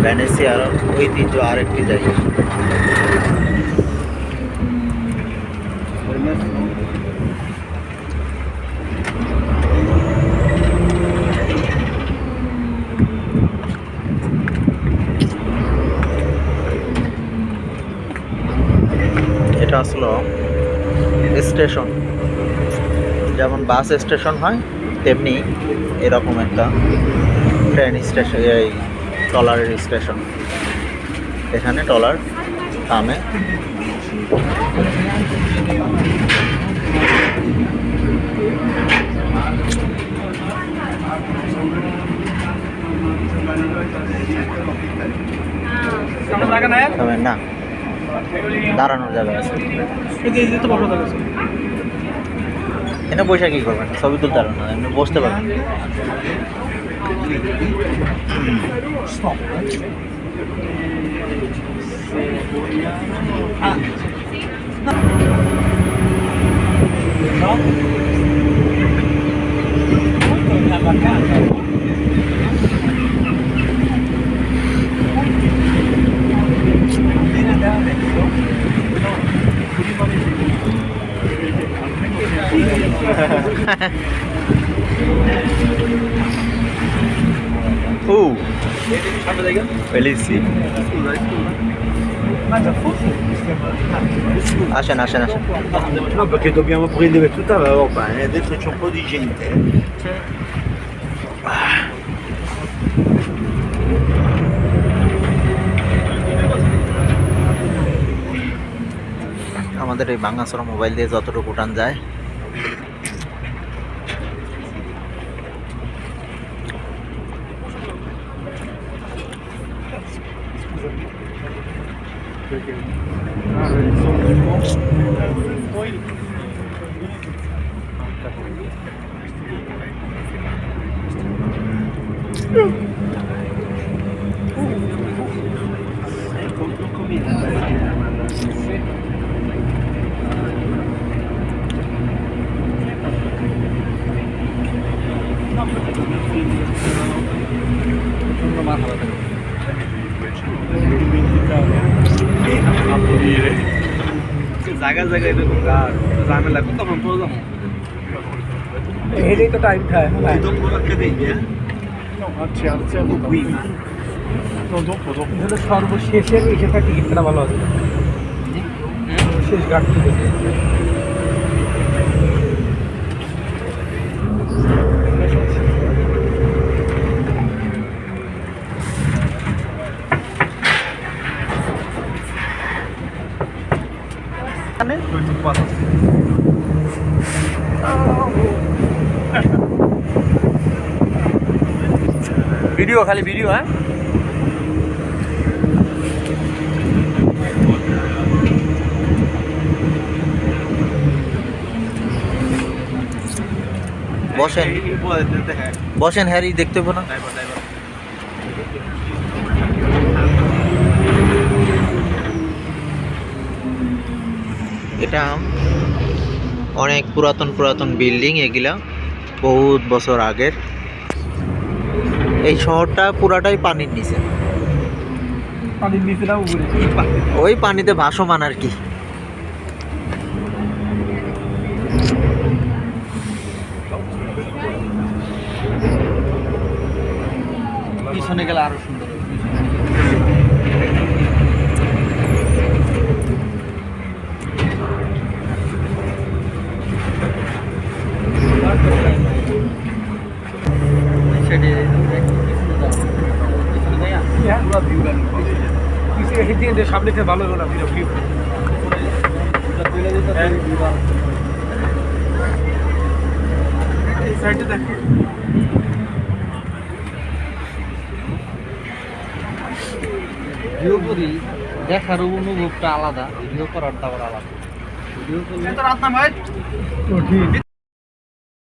ভেনেসিয়ার ঐতিহ্য আরেকটি জায়গা। এটা আসলো স্টেশন, যেমন বাস স্টেশন হয় তেমনি এরকম একটা ট্রেন স্টেশন, এই ট্রলারের স্টেশন। এখানে ট্রলার থামে। থামেন না, দাঁড়ানোর জায়গা আছে। এখানে বসে কি করবেন? ছবি তুলতে পারবেন না, এমনি বসতে পারবেন। Felici. Ascena, ascena, ascena. No, perché dobbiamo prendere tutta la roba, adesso c'è un po' di gente. আমাদের এই ভাঙাচোরা মোবাইল দিয়ে যতটুকু উঠান যায়। জায়গায় জায়গায় এরকম গাছ ঝামেলা করতে তখন তো যাবো এটাই তো টাইম খায় সর্বশেষের এসেটা টিকিটটা ভালো আছে, শেষ ঘাটটি ভিডিও, খালি ভিডিও। হ্যাঁ, বসেন বসেন, হ্যারি দেখতে পাবো না। এটা অনেক পুরাতন পুরাতন বিল্ডিং, এগুলা বহুত বছর আগের। এই শহরটা পুরাটাই পানির নিচে, ওই পানিতে ভাসমান আর কি। পিছনে গেলে আরো সুন্দর। সামনে থেকে ভালো হবে না ভিউ। ভিডিও করি, দেখার অনুভবটা আলাদা, ভিডিও করার আবার আলাদা। ভিডিও করলে